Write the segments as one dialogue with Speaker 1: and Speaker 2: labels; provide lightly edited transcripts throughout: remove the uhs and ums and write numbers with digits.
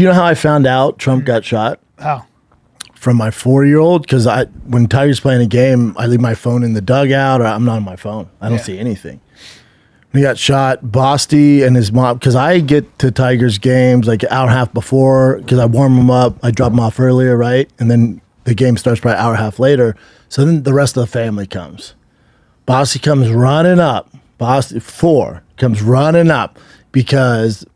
Speaker 1: You know how I found out Trump got shot?
Speaker 2: How?
Speaker 1: From my 4-year-old, because when Tiger's playing a game, I leave my phone in the dugout, or I'm not on my phone. I don't see anything. He got shot. Bosty and his mom, because I get to Tiger's games like an hour and a half before, because I warm them up. I drop them off earlier, right? And then the game starts probably an hour and a half later. So then the rest of the family comes. Bosty comes running up. Bosty 4 comes running up because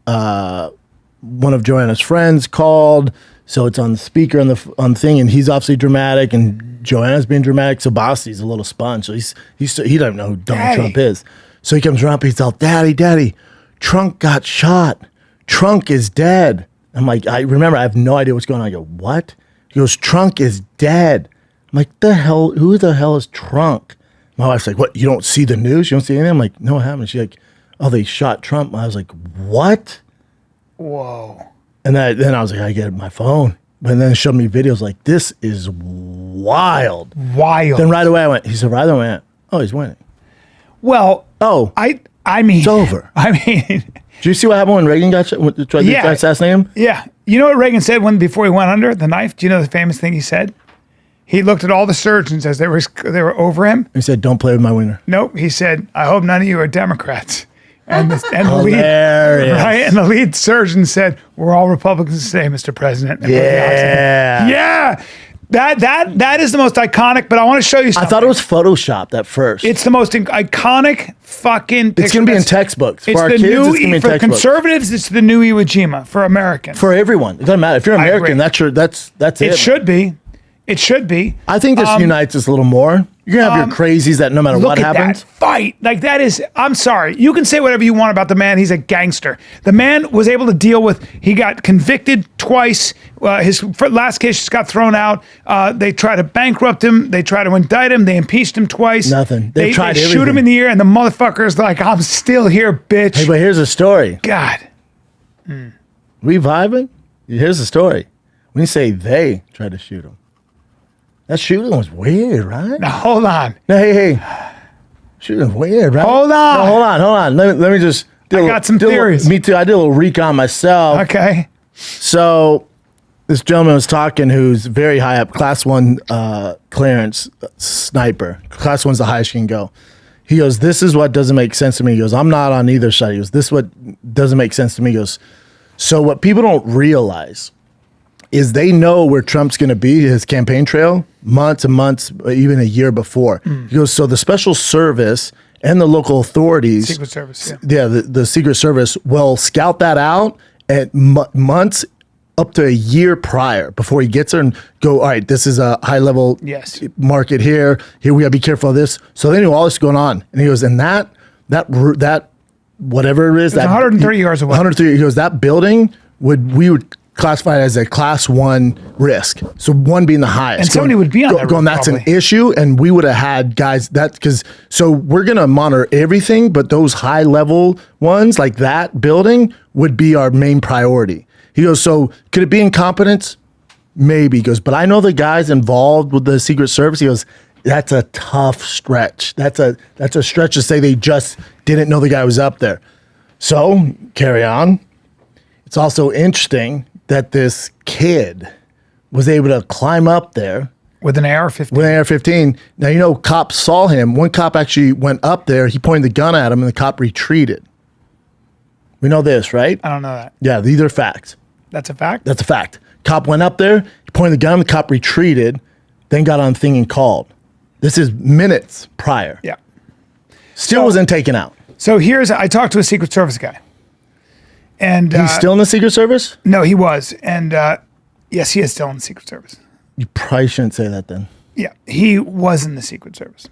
Speaker 1: one of Joanna's friends called. So it's on the speaker on the thing, and he's obviously dramatic, and Joanna's being dramatic. So Bosty's a little sponge. So he doesn't know who Donald Trump is. So he comes around, he's all, Daddy, Trump got shot. Trump is dead. I'm like, I remember, I have no idea what's going on. I go, what? He goes, Trump is dead. I'm like, who the hell is Trump? My wife's like, what, you don't see the news? You don't see anything? I'm like, no, I haven't. She's like, oh, they shot Trump. I was like, what?
Speaker 2: Whoa.
Speaker 1: And then I was like, I get my phone. But then it showed me videos like, this is wild.
Speaker 2: Wild.
Speaker 1: Then right away I went, he survived. I went, oh, he's winning.
Speaker 2: Well, I mean,
Speaker 1: it's over.
Speaker 2: I mean,
Speaker 1: did you see what happened when Reagan got tried to assassinate him?
Speaker 2: Yeah. You know what Reagan said before he went under the knife? Do you know the famous thing he said? He looked at all the surgeons as they were over him.
Speaker 1: He said, don't play with my wiener.
Speaker 2: Nope. He said, I hope none of you are Democrats. And the lead surgeon said, we're all Republicans today, Mr. President.
Speaker 1: Yeah.
Speaker 2: Yeah. That is the most iconic, but I want to show you something.
Speaker 1: I thought it was Photoshopped at first.
Speaker 2: It's the most iconic fucking picture.
Speaker 1: It's going to be in textbooks.
Speaker 2: For our kids, it's going to be in textbooks. For conservatives, it's the new Iwo Jima. For Americans.
Speaker 1: For everyone. It doesn't matter. If you're American, that's it.
Speaker 2: It should be. It should be.
Speaker 1: I think this unites us a little more. You're going to have your crazies that no matter what happens.
Speaker 2: That fight. Like that is, I'm sorry. You can say whatever you want about the man. He's a gangster. The man was able to deal with, he got convicted twice. His last case just got thrown out. They tried to bankrupt him. They tried to indict him. They impeached him twice.
Speaker 1: Nothing.
Speaker 2: They tried to shoot him in the ear, and the motherfucker's like, I'm still here, bitch.
Speaker 1: Hey, but here's the story.
Speaker 2: God.
Speaker 1: We vibing? Here's the story. When you say they tried to shoot him. That shooting was weird, right?
Speaker 2: Now, hold on.
Speaker 1: No, hey. Shooting was weird, right?
Speaker 2: Hold on.
Speaker 1: No, hold on. Let me just...
Speaker 2: I got some theories.
Speaker 1: Me too. I did a little recon myself.
Speaker 2: Okay.
Speaker 1: So, this gentleman was talking who's very high up, Class 1 clearance sniper. Class 1's the highest you can go. He goes, this is what doesn't make sense to me. He goes, I'm not on either side. He goes, this is what doesn't make sense to me. He goes, so what people don't realize is they know where Trump's going to be, his campaign trail, months and months, even a year before. He goes, so the Special Service and the local authorities,
Speaker 2: Secret Service,
Speaker 1: the Secret Service will scout that out at months up to a year prior before he gets there and go, all right, this is a high level market here. Here we got to be careful of this. So they knew all this going on. And he goes, and that whatever it is, that
Speaker 2: 130 yards away.
Speaker 1: 130. He goes, that building we would classify it as a Class 1 risk. So 1 being the highest.
Speaker 2: And somebody would be on that
Speaker 1: going, that's an issue, and we would have had guys so we're going to monitor everything, but those high level ones like that building would be our main priority. He goes, so could it be incompetence? Maybe. He goes, but I know the guys involved with the Secret Service. He goes, that's a tough stretch. That's a stretch to say they just didn't know the guy was up there. So carry on. It's also interesting that this kid was able to climb up there
Speaker 2: with an AR-15.
Speaker 1: With an AR-15. Now, cops saw him. One cop actually went up there. He pointed the gun at him, and the cop retreated. We know this, right?
Speaker 2: I don't know that.
Speaker 1: Yeah, these are facts.
Speaker 2: That's a fact?
Speaker 1: That's a fact. Cop went up there. He pointed the gun. The cop retreated, then got on the thing and called. This is minutes prior.
Speaker 2: Yeah.
Speaker 1: Still wasn't taken out.
Speaker 2: So I talked to a Secret Service guy. And
Speaker 1: he's still in the Secret Service?
Speaker 2: No, he was. And yes, he is still in the Secret Service.
Speaker 1: You probably shouldn't say that then.
Speaker 2: Yeah, he was in the Secret Service.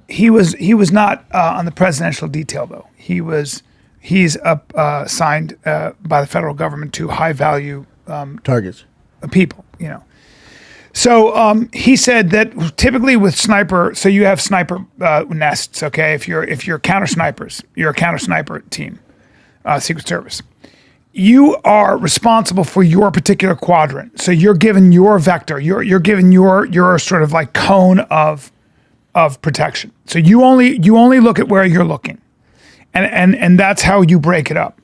Speaker 2: He was not on the presidential detail though. He's assigned by the federal government to high value
Speaker 1: targets,
Speaker 2: people. So he said that typically with sniper, so you have sniper nests. Okay, if you're counter snipers, you're a counter sniper team. Secret Service. You are responsible for your particular quadrant. So you're given your vector. You're given your sort of like cone of protection. So you only look at where you're looking, and that's how you break it up.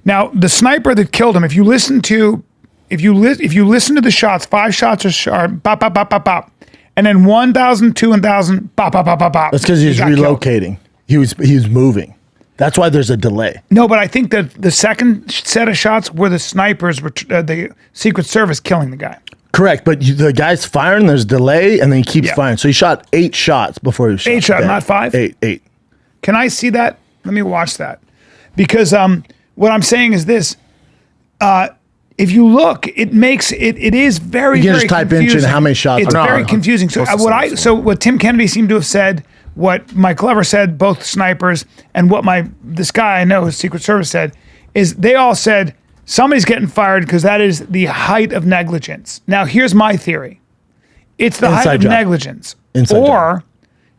Speaker 2: Now, the sniper that killed him, if you listen to the shots, 5 shots are sharp, bop, bop, bop, bop, bop. And then 1,000, 2,000, bop, bop, bop, bop, bop.
Speaker 1: That's because he was relocating. He was moving. That's why there's a delay.
Speaker 2: No, but I think that the second set of shots were the snipers, were the Secret Service killing the guy.
Speaker 1: Correct, but the guy's firing, there's delay, and then he keeps firing. So he shot 8 shots before he shot.
Speaker 2: 8 shots, not 5?
Speaker 1: 8.
Speaker 2: Can I see that? Let me watch that. Because what I'm saying is this. If you look, it is very,
Speaker 1: you can
Speaker 2: very
Speaker 1: just type
Speaker 2: confusing.
Speaker 1: in how many shots.
Speaker 2: It's very confusing. So what Tim Kennedy seemed to have said, what Mike Glover said, both snipers, and what this guy I know, who's Secret Service said, is they all said somebody's getting fired because that is the height of negligence. Now, here's my theory. It's the height of negligence. Or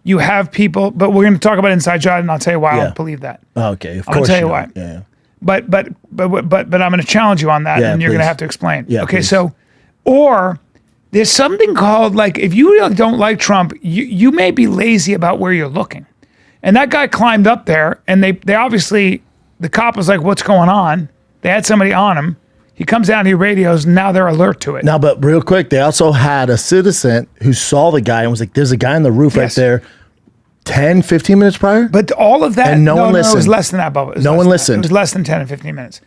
Speaker 2: you have people, but we're going to talk about inside job, and I'll tell you why I don't believe that.
Speaker 1: Okay, of course.
Speaker 2: I'll tell you why.
Speaker 1: Yeah.
Speaker 2: But I'm going to challenge you on that, and you're going to have to explain.
Speaker 1: Yeah,
Speaker 2: okay,
Speaker 1: please.
Speaker 2: so, or there's something called, like, if you really don't like Trump, you may be lazy about where you're looking. And that guy climbed up there, and they obviously, the cop was like, what's going on? They had somebody on him. He comes down, he radios, and now they're alert to it.
Speaker 1: Now, but real quick, they also had a citizen who saw the guy and was like, there's a guy on the roof right there 10, 15 minutes prior?
Speaker 2: But all of that,
Speaker 1: and no one listened.
Speaker 2: No, it was less than that, Bubba.
Speaker 1: No one listened.
Speaker 2: It was less than 10 and 15 minutes.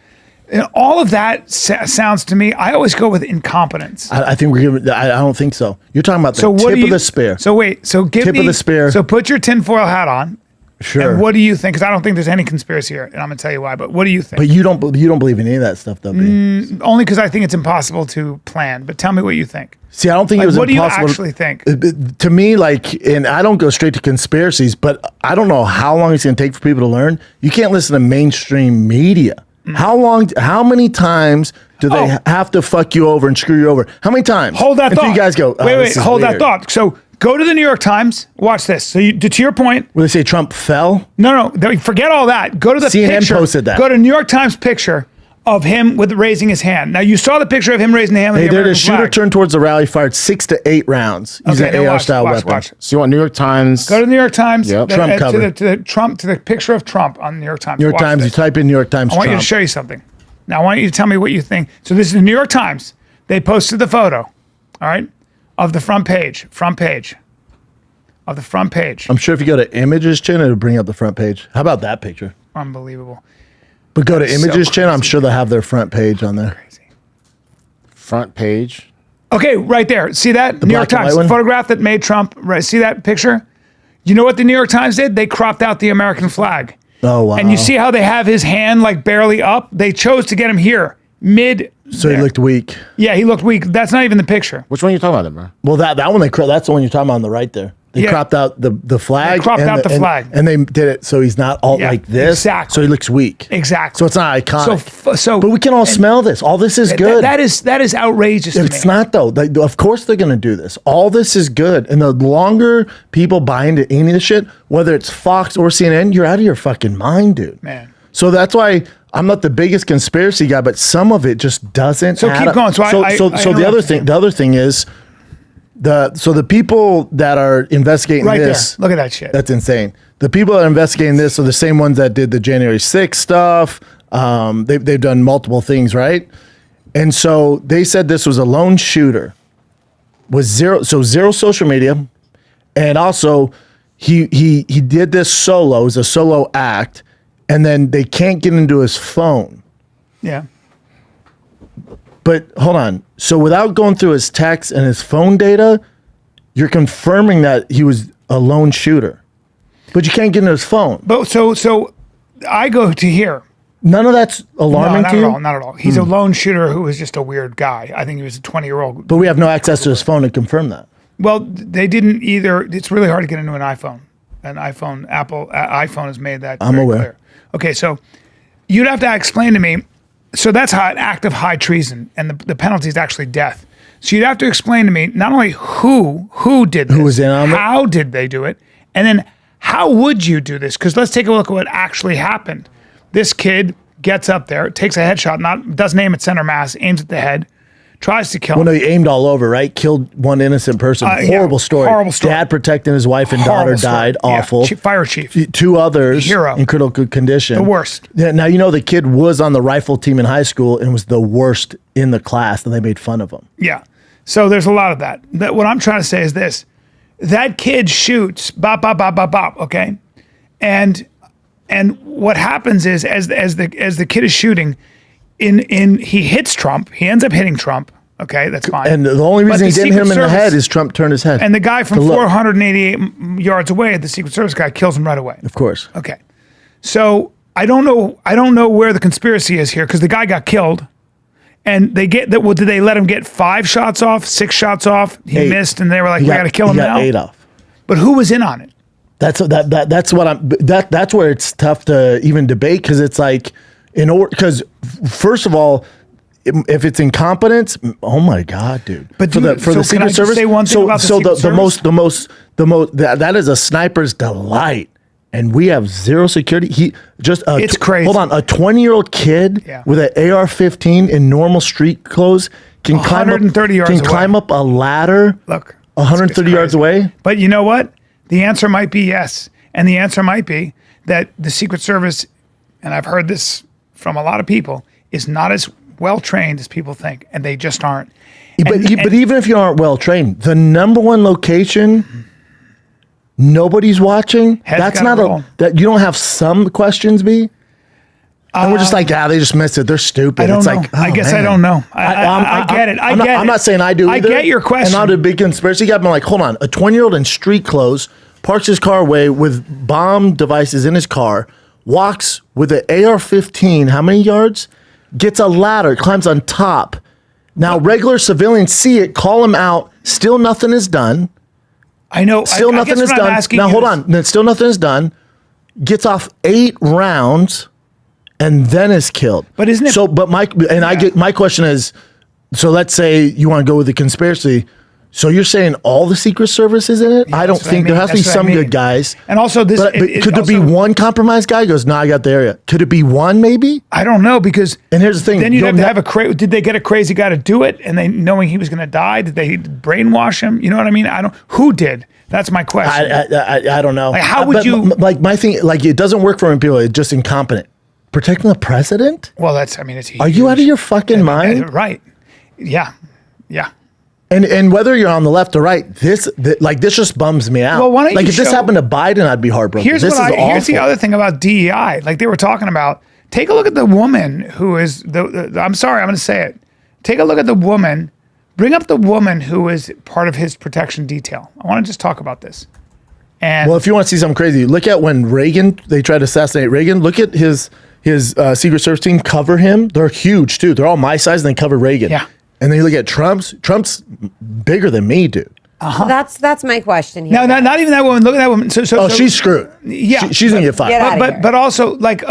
Speaker 2: And all of that sounds to me, I always go with incompetence.
Speaker 1: I think we're giving, I don't think so. You're talking about the tip of the spear.
Speaker 2: So wait, so give me.
Speaker 1: Tip of the spear.
Speaker 2: So put your tinfoil hat on.
Speaker 1: Sure.
Speaker 2: And what do you think? Because I don't think there's any conspiracy here, and I'm going to tell you why. But what do you think?
Speaker 1: But you don't believe in any of that stuff, though, B.
Speaker 2: Only because I think it's impossible to plan. But tell me what you think.
Speaker 1: See, I don't think it was
Speaker 2: what
Speaker 1: impossible.
Speaker 2: What do you actually think?
Speaker 1: To me, like, and I don't go straight to conspiracies, but I don't know how long it's going to take for people to learn. You can't listen to mainstream media. How many times do they have to fuck you over and screw you over? How many times?
Speaker 2: Hold that thought.
Speaker 1: You guys go,
Speaker 2: wait, hold that thought. So go to the New York Times. Watch this. So to your point.
Speaker 1: Will they say Trump fell?
Speaker 2: No. Forget all that. Go to the
Speaker 1: CNN
Speaker 2: picture.
Speaker 1: posted that.
Speaker 2: Go to New York Times picture of him with raising his hand. Now you saw the picture of him raising the hand.
Speaker 1: They did a shooter turned towards the rally, fired 6 to 8 rounds using an AR-style weapon.
Speaker 2: Watch.
Speaker 3: So you want New York Times?
Speaker 2: Go to the New York Times.
Speaker 3: Yep.
Speaker 1: Trump cover.
Speaker 2: To the picture of Trump on the New York Times.
Speaker 1: New York Times. You type in New York Times.
Speaker 2: I want you to show you something. Now I want you to tell me what you think. So this is the New York Times. They posted the photo, all right, of the front page. Of the front page.
Speaker 1: I'm sure if you go to Images Chin, it'll bring up the front page. How about that picture?
Speaker 2: Unbelievable.
Speaker 1: But go to Images Chin, I'm sure they'll have their front page on there.
Speaker 2: Crazy.
Speaker 3: Front page.
Speaker 2: Okay, right there. See that? New York Times. The photograph that made Trump. Right. See that picture? You know what the New York Times did? They cropped out the American flag.
Speaker 1: Oh, wow.
Speaker 2: And you see how they have his hand like barely up? They chose to get him here, mid.
Speaker 1: So he looked weak.
Speaker 2: Yeah, he looked weak. That's not even the picture.
Speaker 3: Which one are you talking about, bro?
Speaker 1: Well, that one that's the one you're talking about on the right there. They cropped out the flag.
Speaker 2: They cropped out the flag.
Speaker 1: And they did it so he's not all like this.
Speaker 2: Exactly.
Speaker 1: So he looks weak.
Speaker 2: Exactly.
Speaker 1: So it's not iconic.
Speaker 2: So
Speaker 1: but we can all smell this. All this is good.
Speaker 2: That is outrageous to me.
Speaker 1: It's not, though. Of course they're going to do this. All this is good. And the longer people buy into any of this shit, whether it's Fox or CNN, you're out of your fucking mind, dude.
Speaker 2: Man.
Speaker 1: So that's why I'm not the biggest conspiracy guy, but some of it just doesn't.
Speaker 2: So keep going. So
Speaker 1: the other thing is the people that are investigating this.
Speaker 2: There. Look at that shit.
Speaker 1: That's insane. The people that are investigating this are the same ones that did the January 6th stuff. They've done multiple things, right? And so they said this was a lone shooter. Zero social media, and also he did this solo. It was a solo act. And then they can't get into his phone.
Speaker 2: Yeah.
Speaker 1: But hold on. So without going through his text and his phone data, you're confirming that he was a lone shooter. But you can't get into his phone.
Speaker 2: But so I go to here.
Speaker 1: None of that's alarming to you?
Speaker 2: Not at all. He's a lone shooter who was just a weird guy. I think he was a 20-year-old.
Speaker 1: But we have no access to his phone to confirm that.
Speaker 2: Well, they didn't either. It's really hard to get into an iPhone. Apple iPhone has made that
Speaker 1: I'm aware.
Speaker 2: Clear. Okay, so you'd have to explain to me. So that's an act of high treason, and the penalty is actually death. So you'd have to explain to me not only who did this,
Speaker 1: who was in on it,
Speaker 2: how did they do it, and then how would you do this? Because let's take a look at what actually happened. This kid gets up there, takes a headshot, doesn't aim at center mass, aims at the head, tries to kill
Speaker 1: Well,
Speaker 2: him.
Speaker 1: no, he aimed all over, right? Killed one innocent person.
Speaker 2: Yeah,
Speaker 1: Horrible story.
Speaker 2: horrible story.
Speaker 1: Dad protecting his wife and
Speaker 2: Horrible
Speaker 1: daughter
Speaker 2: story.
Speaker 1: died.
Speaker 2: Yeah.
Speaker 1: Awful.
Speaker 2: Fire chief.
Speaker 1: 2 others
Speaker 2: Hero.
Speaker 1: in critical condition.
Speaker 2: The worst.
Speaker 1: Yeah, now, you know, the kid was on the rifle team in high school and was the worst in the class, and they made fun of him.
Speaker 2: Yeah. So there's a lot of that. What I'm trying to say is this. That kid shoots, bop, bop, bop, bop, bop, okay? And what happens is as the kid is shooting, he hits Trump. He ends up hitting Trump. Okay, that's fine.
Speaker 1: And the only
Speaker 2: But
Speaker 1: reason he
Speaker 2: the
Speaker 1: didn't hit him
Speaker 2: Secret
Speaker 1: in the
Speaker 2: Service-
Speaker 1: head is Trump turned his head.
Speaker 2: And the guy from
Speaker 1: To look.
Speaker 2: 488 yards away, the Secret Service guy, kills him right away.
Speaker 1: Of course.
Speaker 2: Okay. So I don't know where the conspiracy is here because the guy got killed. And they get that. Well, did they let him get 5 shots off, 6 shots off? He
Speaker 1: 8.
Speaker 2: missed, and they were like,
Speaker 1: He
Speaker 2: "We got to kill him
Speaker 1: he got
Speaker 2: now."
Speaker 1: 8 off.
Speaker 2: But who was in on it?
Speaker 1: That's what I'm. That's where it's tough to even debate because it's like because first of all, if it's incompetence, oh my god, dude.
Speaker 2: But
Speaker 1: for the
Speaker 2: can I
Speaker 1: Secret
Speaker 2: just
Speaker 1: Service,
Speaker 2: say one thing about the Secret Service?
Speaker 1: the most that is a sniper's delight. And we have zero security.
Speaker 2: It's crazy.
Speaker 1: Hold on, a 20-year-old kid
Speaker 2: Yeah.
Speaker 1: with an AR-15 in normal street clothes can
Speaker 2: 130 yards away.
Speaker 1: climb up a ladder.
Speaker 2: Look,
Speaker 1: 130
Speaker 2: it's
Speaker 1: yards
Speaker 2: crazy.
Speaker 1: away.
Speaker 2: But you know what? The answer might be yes, and the answer might be that the Secret Service, and I've heard this from a lot of people, is not as well trained as people think, and they just aren't.
Speaker 1: But even if you aren't well trained, the number one location. Nobody's watching.
Speaker 2: Heads
Speaker 1: That's
Speaker 2: gotta
Speaker 1: not
Speaker 2: roll.
Speaker 1: that you don't have some questions be. And we're just like, they just missed it. They're stupid.
Speaker 2: I don't
Speaker 1: It's
Speaker 2: know.
Speaker 1: like,
Speaker 2: I
Speaker 1: oh,
Speaker 2: guess
Speaker 1: man.
Speaker 2: I don't know. I get it. I get it.
Speaker 1: I'm not saying I do
Speaker 2: I
Speaker 1: either.
Speaker 2: get your question.
Speaker 1: And I'm a big conspiracy guy. I'm like, hold on. A 20-year-old in street clothes parks his car away with bomb devices in his car, walks with an AR-15, how many yards? Gets a ladder, climbs on top. Now, regular civilians see it, call him out. Still nothing is done.
Speaker 2: I know.
Speaker 1: Still nothing is done. Now, hold on. Still nothing is done. Gets off 8 rounds and then is killed.
Speaker 2: But isn't it-
Speaker 1: So, but my question is, so let's say you want to go with the conspiracy. So you're saying all the Secret Service is in it? I don't
Speaker 2: that's what
Speaker 1: think
Speaker 2: I
Speaker 1: there
Speaker 2: mean.
Speaker 1: has to be
Speaker 2: That's what I
Speaker 1: some
Speaker 2: mean.
Speaker 1: good guys.
Speaker 2: And also this,
Speaker 1: But
Speaker 2: it
Speaker 1: could there be
Speaker 2: also-
Speaker 1: one compromised guy who goes, no, I got the area. Could it be one maybe?
Speaker 2: I don't know because.
Speaker 1: And here's the thing.
Speaker 2: Then you'd have
Speaker 1: you'll
Speaker 2: to have did they get a crazy guy to do it and they knowing he was going to die? Did they brainwash him? You know what I mean? Who did? That's my question.
Speaker 1: I don't know.
Speaker 2: Like, how would
Speaker 1: But
Speaker 2: you-
Speaker 1: like my thing? Like it doesn't work for many people. It's just incompetent. Protecting the president?
Speaker 2: Well, it's huge.
Speaker 1: Are you out of your fucking mind?
Speaker 2: Right. Yeah. Yeah.
Speaker 1: And whether you're on the left or right, this just bums me out.
Speaker 2: Well, why don't
Speaker 1: like
Speaker 2: you
Speaker 1: if this
Speaker 2: show-
Speaker 1: happened to Biden, I'd be heartbroken.
Speaker 2: Here's
Speaker 1: This is awful.
Speaker 2: here's the other thing about DEI. Like they were talking about, take a look at the woman who is I'm sorry, I'm going to say it. Take a look at the woman. Bring up the woman who is part of his protection detail. I want to just talk about this. And
Speaker 1: Well, if you want to see something crazy, look at when they tried to assassinate Reagan. Look at his Secret Service team cover him. They're huge too. They're all my size, and they cover Reagan.
Speaker 2: Yeah.
Speaker 1: And then you look at Trump's bigger than me, dude.
Speaker 4: So that's my question here.
Speaker 2: no, not even that woman. Look at that woman. So
Speaker 1: She's screwed.
Speaker 2: Yeah.
Speaker 1: She's gonna get fired.
Speaker 4: Get out.
Speaker 2: but also like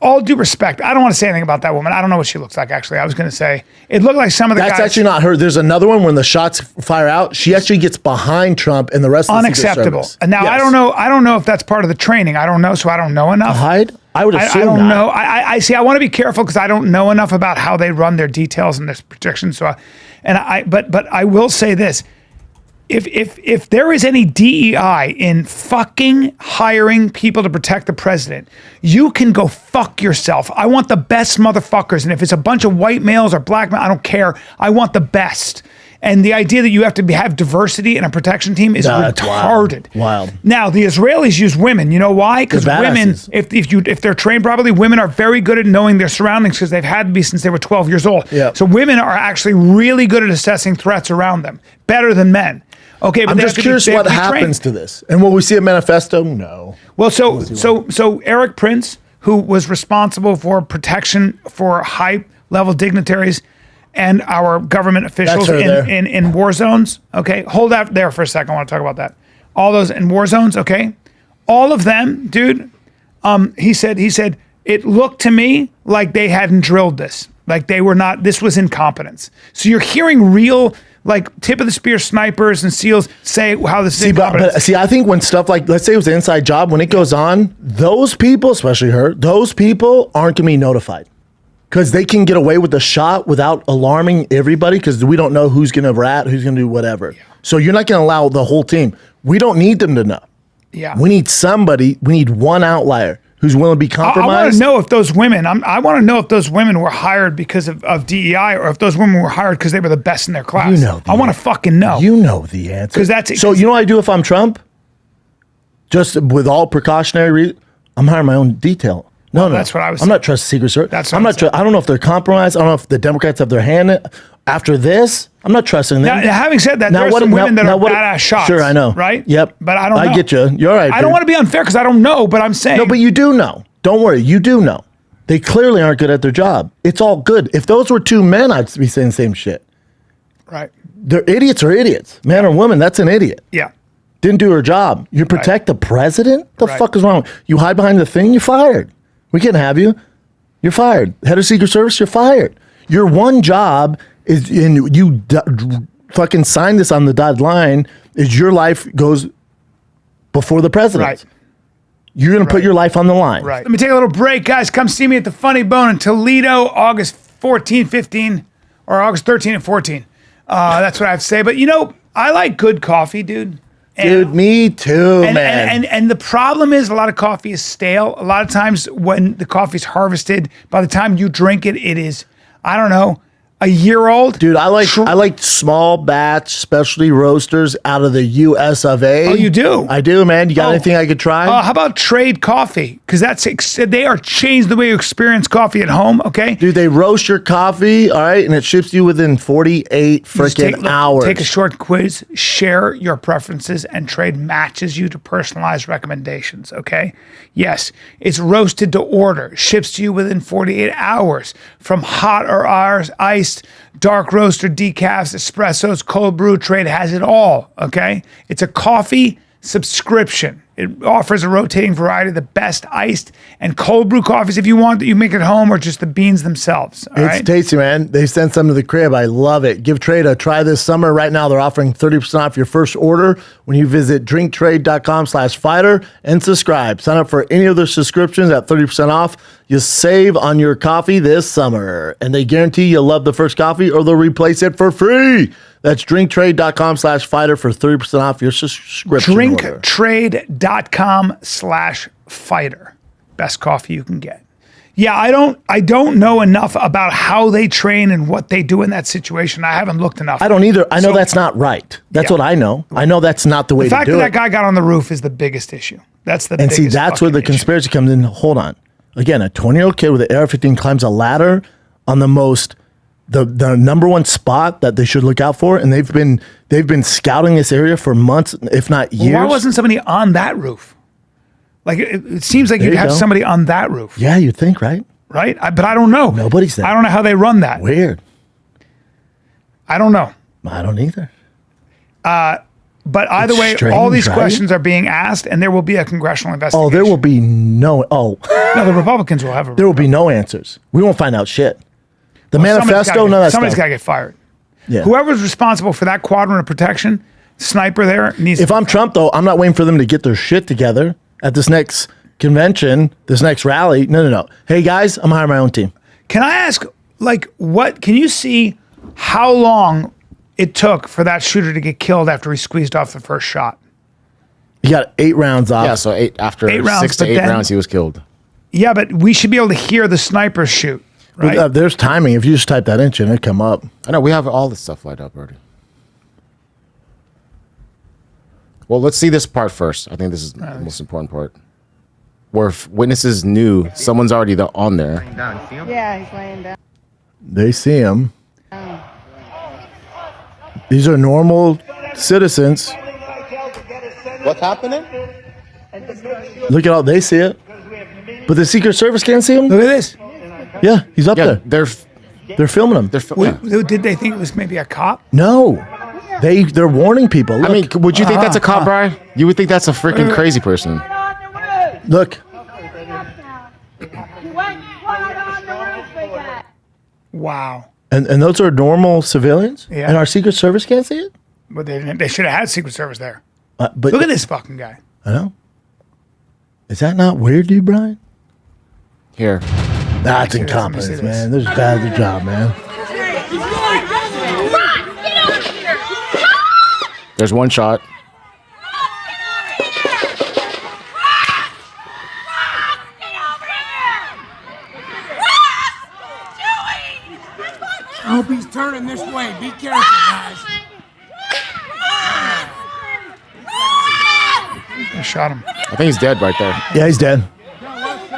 Speaker 2: all due respect, I don't want to say anything about that woman. I don't know what she looks like actually. I was going to say it looked like some of the
Speaker 1: That's
Speaker 2: guys.
Speaker 1: actually not her. There's another one when the shots fire out. She actually gets behind Trump and the rest of the Secret
Speaker 2: unacceptable.
Speaker 1: Service.
Speaker 2: And now
Speaker 1: Yes.
Speaker 2: I don't know if that's part of the training. I don't know, so I don't know enough.
Speaker 1: Hide? I would
Speaker 2: I
Speaker 1: assume
Speaker 2: don't
Speaker 1: not.
Speaker 2: know. I see. I want to be careful because I don't know enough about how they run their details and their projections. But I will say this: if there is any DEI in fucking hiring people to protect the president, you can go fuck yourself. I want the best motherfuckers, and if it's a bunch of white males or black males, I don't care. I want the best. And the idea that you have to have diversity in a protection team is
Speaker 1: That's
Speaker 2: retarded.
Speaker 1: Wild.
Speaker 2: Now the Israelis use women. You know why? Because
Speaker 1: They're
Speaker 2: women,
Speaker 1: badasses.
Speaker 2: if they're trained properly, women are very good at knowing their surroundings because they've had to be since they were 12 years old.
Speaker 1: Yeah.
Speaker 2: So women are actually really good at assessing threats around them, better than men. Okay, but
Speaker 1: I'm
Speaker 2: they
Speaker 1: just
Speaker 2: have to be-
Speaker 1: curious
Speaker 2: they have
Speaker 1: what
Speaker 2: to be trained.
Speaker 1: happens to this. And will we see a manifesto? No.
Speaker 2: Well, so Eric Prince, who was responsible for protection for high level dignitaries and our government officials
Speaker 1: That's her there.
Speaker 2: in war zones. Okay, hold that there for a second. I want to talk about that. All those in war zones. Okay, all of them, dude. He said it looked to me like they hadn't drilled this. Like they were not. This was incompetence. So you're hearing real. Like tip of the spear snipers and SEALs say how this is incompetence.
Speaker 1: But I think when stuff like, let's say it was an inside job, when it goes on, those people, especially her, those people aren't going to be notified. Because they can get away with the shot without alarming everybody because we don't know who's going to rat, who's going to do whatever. Yeah. So you're not going to allow the whole team. We don't need them to know.
Speaker 2: Yeah.
Speaker 1: We need somebody. We need one outlier who's willing to be compromised.
Speaker 2: I want to know if those women, I want to know if those women were hired because of DEI or if those women were hired because they were the best in their class.
Speaker 1: You know.
Speaker 2: I want to fucking know.
Speaker 1: You know the answer.
Speaker 2: Because that's
Speaker 1: so. You know what I do if I'm Trump? Just with all precautionary reasons, I'm hiring my own detail. No,
Speaker 2: that's what I was.
Speaker 1: I'm not trusting Secret Service.
Speaker 2: That's
Speaker 1: I'm not. I don't know if they're compromised. I don't know if the Democrats have their hand in. After this, I'm not trusting them.
Speaker 2: Now, having said that, there are some women that are badass shots.
Speaker 1: Sure, I know.
Speaker 2: Right?
Speaker 1: Yep.
Speaker 2: But I don't know.
Speaker 1: I get you. You're right.
Speaker 2: I don't want to be unfair because I don't know, but I'm saying.
Speaker 1: No, but you do know. Don't worry. You do know. They clearly aren't good at their job. It's all good. If those were two men, I'd be saying the same shit.
Speaker 2: Right.
Speaker 1: They're idiots or idiots. Man or woman, that's an idiot.
Speaker 2: Yeah.
Speaker 1: Didn't do her job. You protect the president? The fuck is wrong? You hide behind the thing, you're fired. We can't have you. You're fired. Head of Secret Service, you're fired. Your one job is, and you fucking sign this on the dotted line, is your life goes before the president.
Speaker 2: Right.
Speaker 1: You're going to put your life on the line.
Speaker 2: Right. Let me take a little break, guys. Come see me at the Funny Bone in Toledo, August 14, 15, or August 13 and 14. That's what I have to say. But, I like good coffee, dude.
Speaker 1: Dude, me too, man.
Speaker 2: And the problem is a lot of coffee is stale. A lot of times when the coffee's harvested, by the time you drink it, it is, I don't know, a year old.
Speaker 1: Dude, I like small batch specialty roasters out of the US of A.
Speaker 2: Oh, you do?
Speaker 1: I do, man. You got anything I could try?
Speaker 2: How about Trade Coffee? Because they are changed the way you experience coffee at home, okay?
Speaker 1: Dude, they roast your coffee, all right, and it ships you within 48 freaking hours.
Speaker 2: Take a short quiz, share your preferences, and Trade matches you to personalized recommendations, okay? Yes, it's roasted to order, ships to you within 48 hours from hot or iced, dark roast or decafs, espressos, cold brew. Trade has it all, okay? It's a coffee subscription. It offers a rotating variety of the best iced and cold brew coffees if you want that you make at home or just the beans themselves.
Speaker 1: It's tasty, man. They send some to the crib. I love it. Give Trade a try this summer. Right now, they're offering 30% off your first order when you visit drinktrade.com/fighter and subscribe. Sign up for any of their subscriptions at 30% off. You save on your coffee this summer, and they guarantee you'll love the first coffee or they'll replace it for free. That's drinktrade.com/fighter for 30% off your subscription order.
Speaker 2: Drinktrade.com/fighter. Best coffee you can get. Yeah, I don't know enough about how they train and what they do in that situation. I haven't looked enough.
Speaker 1: I don't either. I know that's not right. That's what I know. I know that's not the way to do it.
Speaker 2: The fact that guy got on the roof is the biggest issue. That's the biggest
Speaker 1: see, that's where the conspiracy comes in. Hold on. Again, a 20-year-old kid with an AR-15 climbs a ladder on the number one spot that they should look out for, and they've been scouting this area for months, if not years.
Speaker 2: Why wasn't somebody on that roof? Like it seems like you'd have somebody on that roof.
Speaker 1: Yeah, you'd think, right?
Speaker 2: Right? But I don't know.
Speaker 1: Nobody's there.
Speaker 2: I don't know how they run that.
Speaker 1: Weird.
Speaker 2: I don't know.
Speaker 1: I don't either.
Speaker 2: But either way,
Speaker 1: strange,
Speaker 2: all these
Speaker 1: right?
Speaker 2: questions are being asked, and there will be a congressional investigation.
Speaker 1: Oh, there will be no.
Speaker 2: No, the Republicans will have.
Speaker 1: There will be no answers. We won't find out shit. The manifesto, none of that
Speaker 2: somebody's
Speaker 1: stuff.
Speaker 2: got to get fired.
Speaker 1: Yeah.
Speaker 2: Whoever's responsible for that quadrant of protection, sniper there needs.
Speaker 1: If I'm Trump, though, I'm not waiting for them to get their shit together at this next convention, this next rally. No. Hey guys, I'm hiring my own team.
Speaker 2: Can I ask, what can you see? How long it took for that shooter to get killed after he squeezed off the first shot?
Speaker 1: He got 8 rounds off.
Speaker 3: Yeah, so after
Speaker 2: 8 rounds,
Speaker 3: 6 to 8 rounds, he was killed.
Speaker 2: Yeah, but we should be able to hear the sniper shoot, right?
Speaker 1: But, there's timing. If you just type that in, it'll come up.
Speaker 3: I know, we have all this stuff lined up already. Well, let's see this part first. I think this is the most important part. Where witnesses knew someone's already on there.
Speaker 5: Yeah, he's laying down.
Speaker 1: They see him. These are normal citizens.
Speaker 3: What's happening?
Speaker 1: Look at all, they see it. But the Secret Service can't see him?
Speaker 2: Look at this.
Speaker 1: Yeah, he's up there.
Speaker 3: They're
Speaker 1: filming him.
Speaker 2: Did they think it was maybe a cop?
Speaker 1: No. They're warning people. Look,
Speaker 3: I mean, would you think that's a cop, Brian? You would think that's a freaking crazy person.
Speaker 1: look.
Speaker 2: Wow.
Speaker 1: And those are normal civilians?
Speaker 2: Yeah.
Speaker 1: And our Secret Service can't see it?
Speaker 2: But they should have had Secret Service there.
Speaker 1: But
Speaker 2: Look at this fucking guy.
Speaker 1: I know. Is that not weird to you, Brian?
Speaker 3: Here.
Speaker 1: That's
Speaker 2: Let me see
Speaker 1: incompetence,
Speaker 2: this.
Speaker 1: man. This is bad at the job, man.
Speaker 3: There's one shot.
Speaker 6: I hope he's turning this way. Be careful, guys.
Speaker 2: I shot him.
Speaker 3: I think he's dead right there.
Speaker 1: Yeah, he's dead.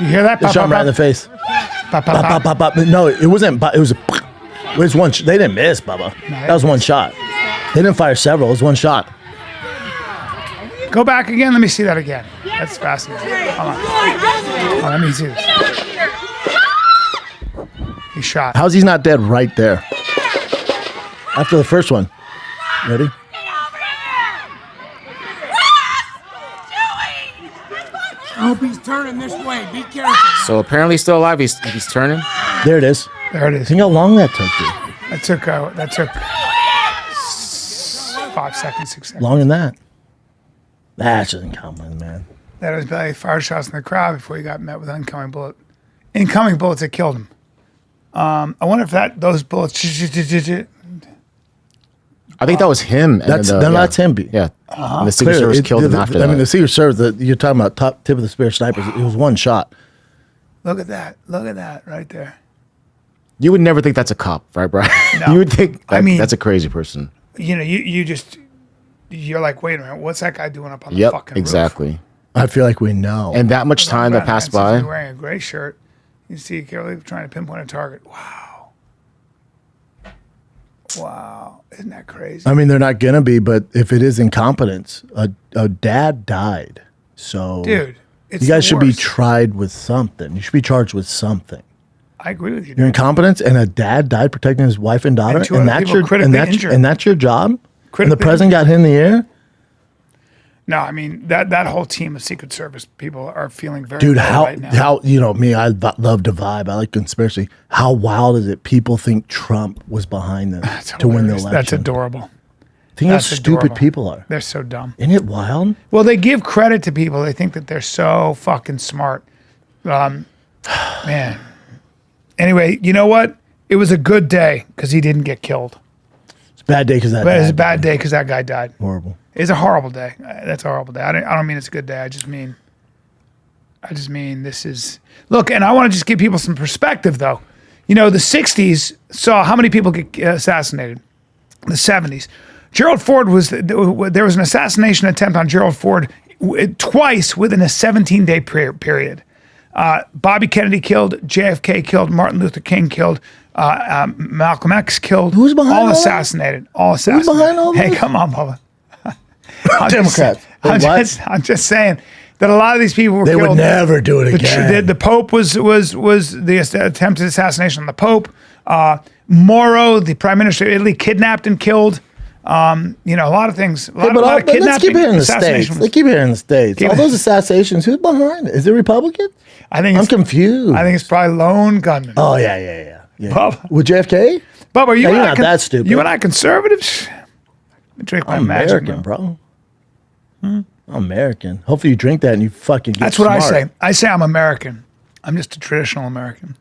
Speaker 2: You hear that?
Speaker 1: They
Speaker 2: Pop,
Speaker 1: shot him
Speaker 2: pop,
Speaker 1: right in the
Speaker 2: pop.
Speaker 1: face.
Speaker 2: Pop, pop,
Speaker 1: Pop,
Speaker 2: pop.
Speaker 1: pop, pop. No, it wasn't. It was a. It was one. They didn't miss, Bubba. That was one shot. They didn't fire several. It was one shot.
Speaker 2: Go back again. Let me see that again. That's fascinating. Hold on. Oh, let me see this. He shot.
Speaker 1: How's he not dead right there? After the first one. Ready?
Speaker 6: I hope he's turning this way. Be careful.
Speaker 3: So apparently he's still alive. He's turning.
Speaker 1: There it is.
Speaker 2: There it is.
Speaker 1: Think how long that took you?
Speaker 2: That took 5 seconds, 6 seconds.
Speaker 1: Longer than that. That's just incompetent, man.
Speaker 2: That was Bailey fired shots in the crowd before he got met with incoming bullets that killed him. I wonder if those bullets.
Speaker 3: I think that was him. And
Speaker 1: That's him.
Speaker 3: Yeah. And the Secret Service killed him after
Speaker 1: I
Speaker 3: that.
Speaker 1: mean, the Secret Service. You're talking about top tip of the spear snipers. It was one shot.
Speaker 2: Look at that. Look at that right there.
Speaker 3: You would never think that's a cop, right, Brian?
Speaker 2: No.
Speaker 3: You would think
Speaker 2: I mean-
Speaker 3: that's a crazy person.
Speaker 2: You know, you're like, wait a minute, what's that guy doing up on the
Speaker 3: Yep,
Speaker 2: fucking roof?
Speaker 3: exactly.
Speaker 1: I feel like we know.
Speaker 3: And that much time that passed
Speaker 2: He's
Speaker 3: by.
Speaker 2: wearing a gray shirt. You see Kelly trying to pinpoint a target. Wow. Isn't that crazy?
Speaker 1: I mean, they're not gonna be, but if it is incompetence, a dad died. So,
Speaker 2: Dude, it's
Speaker 1: you guys
Speaker 2: the
Speaker 1: should be
Speaker 2: worst.
Speaker 1: tried with something. You should be charged with something.
Speaker 2: I agree with you.
Speaker 1: Your
Speaker 2: dude.
Speaker 1: incompetence, and a dad died protecting his wife and daughter,
Speaker 2: And 200
Speaker 1: and that's
Speaker 2: people
Speaker 1: your
Speaker 2: critically injured.
Speaker 1: and that's your job. And the
Speaker 2: Critically
Speaker 1: president got hit in the air.
Speaker 2: No, I mean that whole team of Secret Service people are feeling very
Speaker 1: Dude,
Speaker 2: low
Speaker 1: how
Speaker 2: right now.
Speaker 1: how you know me? I love to vibe. I like conspiracy. How wild is it? People think Trump was behind them
Speaker 2: That's
Speaker 1: to win the
Speaker 2: hilarious.
Speaker 1: election.
Speaker 2: That's adorable.
Speaker 1: Think how
Speaker 2: That's
Speaker 1: stupid
Speaker 2: adorable.
Speaker 1: people are.
Speaker 2: They're so dumb.
Speaker 1: Isn't it wild?
Speaker 2: Well, they give credit to people. They think that they're so fucking smart. Man. Anyway, you know what? It was a good day because he didn't get killed.
Speaker 1: It's a bad day because that.
Speaker 2: But it was a
Speaker 1: dad
Speaker 2: bad
Speaker 1: died.
Speaker 2: day because that guy died.
Speaker 1: Horrible.
Speaker 2: It's a horrible day. That's a horrible day. I don't mean it's a good day. I just mean this is look. And I want to just give people some perspective, though. You know, the '60s saw how many people get assassinated. The '70s, Gerald Ford there was an assassination attempt on Gerald Ford twice within a 17-day period. Bobby Kennedy killed, JFK killed, Martin Luther King killed, Malcolm X killed.
Speaker 1: Who's behind all that?
Speaker 2: All assassinated.
Speaker 1: behind all
Speaker 2: Hey,
Speaker 1: this?
Speaker 2: come on, Bubba.
Speaker 1: Democrats.
Speaker 2: I'm
Speaker 1: What?
Speaker 2: just saying that a lot of these people were
Speaker 1: They
Speaker 2: killed.
Speaker 1: would never do it again.
Speaker 2: The Pope was the attempted assassination on the Pope. Moro, the Prime Minister of Italy, kidnapped and killed. You know, a lot of things. A lot of
Speaker 1: But let's
Speaker 2: kidnapping,
Speaker 1: keep it in the
Speaker 2: assassination
Speaker 1: states.
Speaker 2: was-
Speaker 1: Let's keep it in the states.
Speaker 2: Keep
Speaker 1: All
Speaker 2: it-
Speaker 1: those assassinations. Who's behind it? Is it Republicans?
Speaker 2: I think
Speaker 1: I'm
Speaker 2: it's,
Speaker 1: confused.
Speaker 2: I think it's probably lone gunmen.
Speaker 1: Oh yeah.
Speaker 2: Bubba.
Speaker 1: With JFK?
Speaker 2: Bubba, are you
Speaker 1: Yeah,
Speaker 2: and
Speaker 1: you're
Speaker 2: I
Speaker 1: not that stupid.
Speaker 2: You and I conservatives? Let me drink my
Speaker 1: I'm
Speaker 2: magic,
Speaker 1: American, bro. I'm American. Hopefully you drink that and you fucking get
Speaker 2: That's what I
Speaker 1: smart.
Speaker 2: say. I say I'm American. I'm just a traditional American.